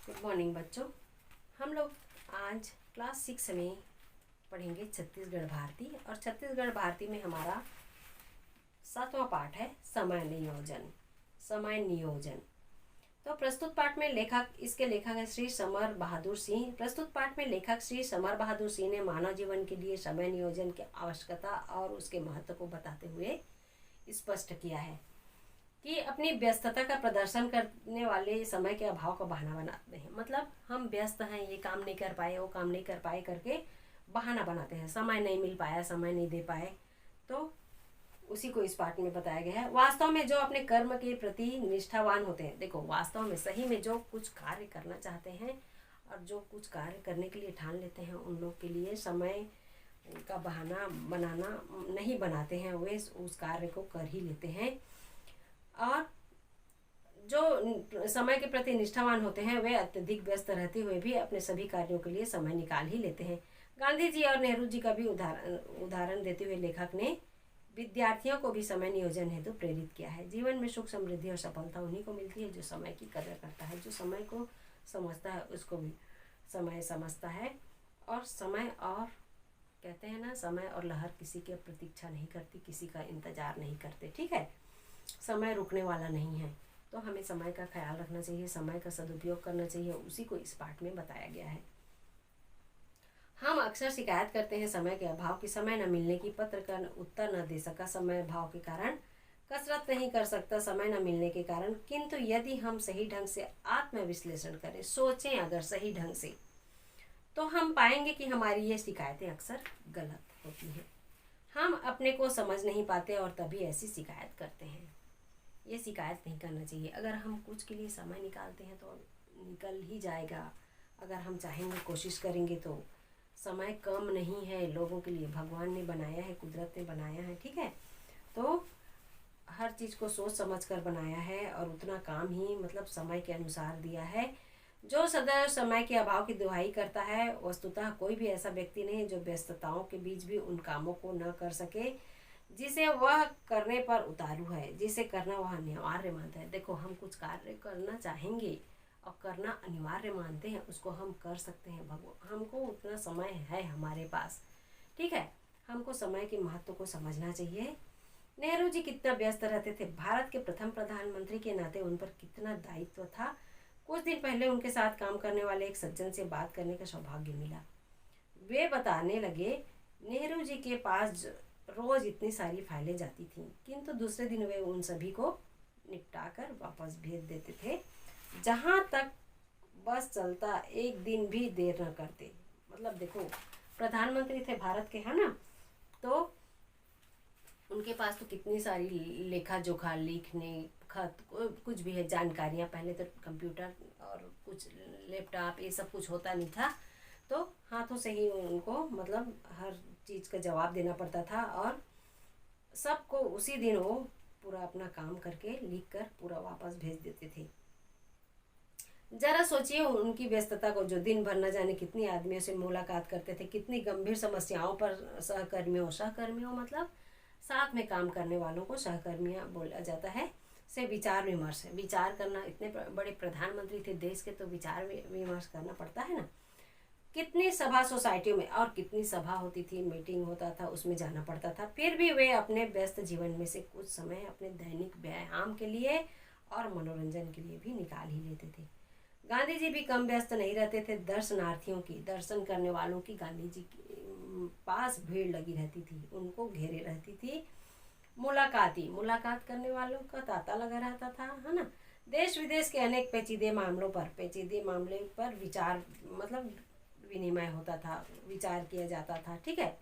Good morning बच्चों। हम लोग आज क्लास 6 में पढ़ेंगे छत्तीसगढ़ भारती, और छत्तीसगढ़ भारती में हमारा 7वां पाठ है समय नियोजन। समय नियोजन। तो प्रस्तुत पाठ में इसके लेखक है श्री समर बहादुर सिंह। प्रस्तुत पाठ में लेखक श्री समर बहादुर सिंह ने मानव जीवन के लिए समय नियोजन की आवश्यकता और उसके महत्व को बताते हुए स्पष्ट किया है कि अपनी व्यस्तता का प्रदर्शन करने वाले समय के अभाव का बहाना बनाते हैं। मतलब हम व्यस्त हैं, ये काम नहीं कर पाए, वो काम नहीं कर पाए करके बहाना बनाते हैं, समय नहीं मिल पाया, समय नहीं दे पाए। तो उसी को इस पाठ में बताया गया है। वास्तव में जो अपने कर्म के प्रति निष्ठावान होते हैं, देखो वास्तव में सही में जो कुछ कार्य करना चाहते हैं और जो कुछ कार्य करने के लिए ठान लेते हैं, उन लोग के लिए समय का बहाना बनाना नहीं बनाते हैं, वे उस कार्य को कर ही लेते हैं। और जो समय के प्रति निष्ठावान होते हैं वे अत्यधिक व्यस्त रहते हुए भी अपने सभी कार्यों के लिए समय निकाल ही लेते हैं। गांधी जी और नेहरू जी का भी उदाहरण देते हुए लेखक ने विद्यार्थियों को भी समय नियोजन हेतु प्रेरित किया है। जीवन में सुख, समृद्धि और सफलता उन्हीं को मिलती है जो समय की कदर करता है, जो समय को समझता है, उसको भी समय समझता है। और समय और कहते हैं ना, समय और लहर किसी की प्रतीक्षा नहीं करती, किसी का इंतजार नहीं करते। ठीक है, समय रुकने वाला नहीं है, तो हमें समय का ख्याल रखना चाहिए, समय का सदुपयोग करना चाहिए। उसी को इस पाठ में बताया गया है। हम अक्सर शिकायत करते हैं समय के अभाव की, समय न मिलने की, पत्र का उत्तर न दे सका समय अभाव के कारण, कसरत नहीं कर सकता समय न मिलने के कारण। किंतु यदि हम सही ढंग से आत्मविश्लेषण करें, सोचें अगर सही ढंग से, तो हम पाएंगे कि हमारी ये शिकायतें अक्सर गलत होती हैं। हम अपने को समझ नहीं पाते और तभी ऐसी शिकायत करते हैं। ये शिकायत नहीं करना चाहिए। अगर हम कुछ के लिए समय निकालते हैं तो निकल ही जाएगा। अगर हम चाहेंगे, कोशिश करेंगे तो समय कम नहीं है लोगों के लिए, भगवान ने बनाया है, कुदरत ने बनाया है। ठीक है, तो हर चीज़ को सोच समझ कर बनाया है और उतना काम ही मतलब समय के अनुसार दिया है। जो सदैव समय के अभाव की दुहाई करता है, वस्तुतः कोई भी ऐसा व्यक्ति नहीं जो व्यस्तताओं के बीच भी उन कामों को न कर सके जिसे वह करने पर उतारू है, जिसे करना वह अनिवार्य मानता है। देखो, हम कुछ कार्य करना चाहेंगे और करना अनिवार्य मानते हैं, उसको हम कर सकते हैं। भगवान, हमको उतना समय है हमारे पास। ठीक है, हमको समय के महत्व को समझना चाहिए। नेहरू जी कितना व्यस्त रहते थे, भारत के प्रथम प्रधानमंत्री के नाते उन पर कितना दायित्व था। कुछ दिन पहले उनके साथ काम करने वाले एक सज्जन से बात करने का सौभाग्य मिला। वे बताने लगे, नेहरू जी के पास रोज इतनी सारी फाइलें जाती थीं, किंतु दूसरे दिन वे उन सभी को निपटा कर वापस भेज देते थे। जहाँ तक बस चलता, एक दिन भी देर न करते। मतलब देखो, प्रधानमंत्री थे भारत के, है ना, तो उनके पास तो कितनी सारी लेखा जोखा, लिखने, खत, कुछ भी है, जानकारियाँ। पहले तो कंप्यूटर और कुछ लैपटॉप ये सब कुछ होता नहीं था, तो हाथों से ही उनको मतलब हर चीज़ का जवाब देना पड़ता था और सबको उसी दिन वो पूरा अपना काम करके लिख कर पूरा वापस भेज देते थे। जरा सोचिए उनकी व्यस्तता को, जो दिन भर न जाने कितनी आदमियों से मुलाकात करते थे, कितनी गंभीर समस्याओं पर सहकर्मियों मतलब साथ में काम करने वालों को सहकर्मियाँ बोला जाता है, से विचार विमर्श। विचार करना, इतने बड़े प्रधानमंत्री थे देश के, तो विचार विमर्श करना पड़ता है ना। कितनी सभा सोसाइटियों में, और कितनी सभा होती थी, मीटिंग होता था, उसमें जाना पड़ता था। फिर भी वे अपने व्यस्त जीवन में से कुछ समय अपने दैनिक व्यायाम के लिए और मनोरंजन के लिए भी निकाल ही लेते थे। गांधी जी भी कम व्यस्त नहीं रहते थे। दर्शनार्थियों की, दर्शन करने वालों की गांधी जी के पास भीड़ लगी रहती थी, उनको घेरे रहती थी। मुलाकात करने वालों का तांता लगा रहता था, है ना। देश विदेश के अनेक पेचीदे मामले पर विचार मतलब विनिमय होता था, विचार किया जाता था। ठीक है,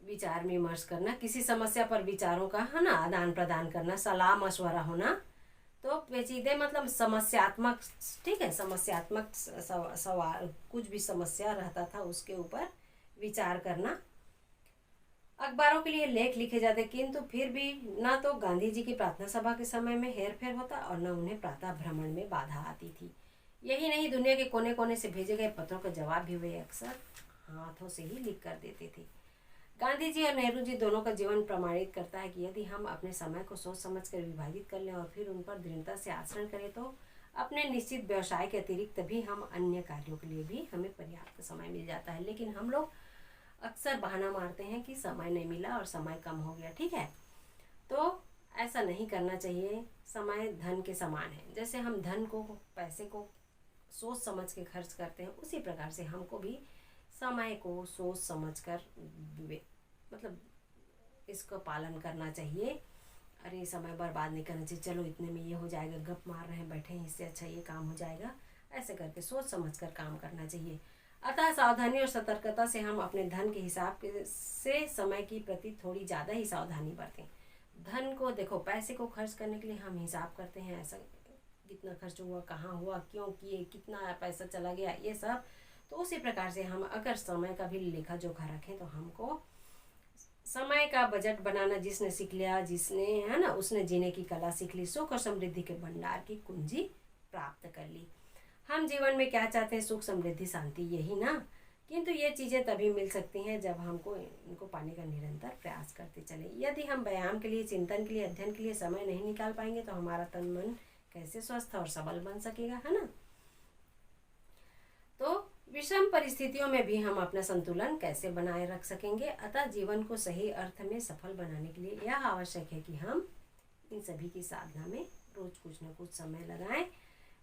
विचार विमर्श करना, किसी समस्या पर विचारों का, है ना, आदान प्रदान करना, सलाह मशवरा होना। तो पेचीदे मतलब समस्यात्मक। ठीक है, समस्यात्मक सवाल, कुछ भी समस्या रहता था उसके ऊपर विचार करना। अखबारों के लिए लेख लिखे जाते, किंतु फिर भी ना तो गांधी जी की प्रार्थना सभा के समय में हेर फेर होता और न उन्हें प्रातः भ्रमण में बाधा आती थी। यही नहीं, दुनिया के कोने कोने से भेजे गए पत्रों का जवाब भी वे अक्सर हाथों से ही लिख कर देते थे। गांधी जी और नेहरू जी दोनों का जीवन प्रमाणित करता है कि यदि हम अपने समय को सोच समझ कर विभाजित कर लें और फिर उन पर दृढ़ता से आचरण करें, तो अपने निश्चित व्यवसाय के अतिरिक्त भी हम अन्य कार्यों के लिए भी हमें पर्याप्त समय मिल जाता है, लेकिन हम लोग अक्सर बहाना मारते हैं कि समय नहीं मिला और समय कम हो गया। ठीक है, तो ऐसा नहीं करना चाहिए। समय धन के समान है। जैसे हम धन को, पैसे को सोच समझ के खर्च करते हैं, उसी प्रकार से हमको भी समय को सोच समझ कर मतलब इसका पालन करना चाहिए। अरे समय बर्बाद नहीं करना चाहिए, चलो इतने में ये हो जाएगा, गप मार रहे हैं बैठे हैं, इससे अच्छा ये काम हो जाएगा, ऐसे करके सोच समझ कर काम करना चाहिए। अतः सावधानी और सतर्कता से हम अपने धन के हिसाब से समय की प्रति थोड़ी ज़्यादा ही सावधानी बरतें। धन को देखो, पैसे को खर्च करने के लिए हम हिसाब करते हैं, ऐसा कितना खर्च हुआ, कहाँ हुआ, क्यों किए, कितना पैसा चला गया, ये सब। तो उसी प्रकार से हम अगर समय का भी लेखा जोखा रखें तो हमको समय का बजट बनाना जिसने सीख लिया, जिसने, है ना, उसने जीने की कला सीख ली, सुख और समृद्धि के भंडार की कुंजी प्राप्त कर ली। हम जीवन में क्या चाहते हैं? सुख, समृद्धि, शांति, यही ना। किंतु ये चीज़ें तभी मिल सकती हैं जब हमको इनको पाने का निरंतर प्रयास करते चले। यदि हम व्यायाम के लिए, चिंतन के लिए, अध्ययन के लिए समय नहीं निकाल पाएंगे तो हमारा तन मन कैसे स्वस्थ और सबल बन सकेगा, है ना। तो विषम परिस्थितियों में भी हम अपना संतुलन कैसे बनाए रख सकेंगे? अतः जीवन को सही अर्थ में सफल बनाने के लिए यह आवश्यक है कि हम इन सभी की साधना में रोज कुछ न कुछ समय लगाएं।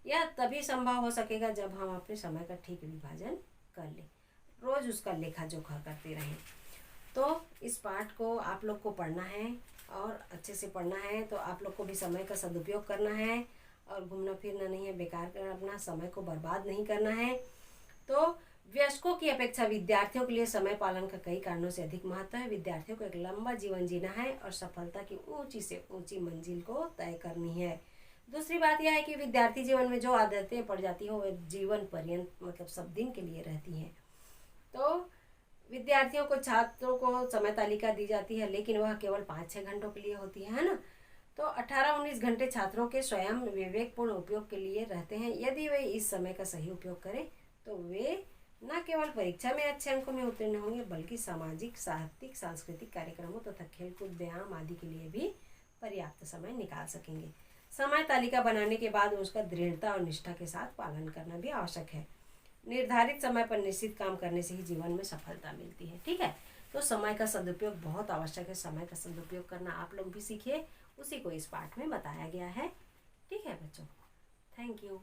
यह तभी संभव हो सकेगा जब हम अपने समय का ठीक विभाजन कर लें, रोज उसका लेखा जोखा करते रहें। तो इस पाठ को आप लोग को पढ़ना है और अच्छे से पढ़ना है। तो आप लोग को भी समय का सदुपयोग करना है और घूमना फिरना नहीं है, बेकार कर अपना समय को बर्बाद नहीं करना है। तो वयस्कों की अपेक्षा विद्यार्थियों के लिए समय पालन का कई कारणों से अधिक महत्व है। विद्यार्थियों को एक लंबा जीवन जीना है और सफलता की ऊंची से ऊंची मंजिल को तय करनी है। दूसरी बात यह है कि विद्यार्थी जीवन में जो आदतें पड़ जाती हो वह जीवन पर्यंत, मतलब सब दिन के लिए रहती हैं। तो विद्यार्थियों को, छात्रों को समय तालिका दी जाती है, लेकिन वह केवल 5-6 घंटों के लिए होती है ना। तो 18-19 घंटे छात्रों के स्वयं विवेकपूर्ण उपयोग के लिए रहते हैं। यदि वे इस समय का सही उपयोग करें तो वे न केवल परीक्षा में अच्छे अंकों में उत्तीर्ण होंगे, बल्कि सामाजिक, साहित्यिक, सांस्कृतिक कार्यक्रमों तथा खेलकूद, व्यायाम आदि के लिए भी पर्याप्त समय निकाल सकेंगे। समय तालिका बनाने के बाद उसका दृढ़ता और निष्ठा के साथ पालन करना भी आवश्यक है। निर्धारित समय पर निश्चित काम करने से ही जीवन में सफलता मिलती है। ठीक है, तो समय का सदुपयोग बहुत आवश्यक है। समय का सदुपयोग करना आप लोग भी सीखिए, उसी को इस पाठ में बताया गया है। ठीक है बच्चों, थैंक यू।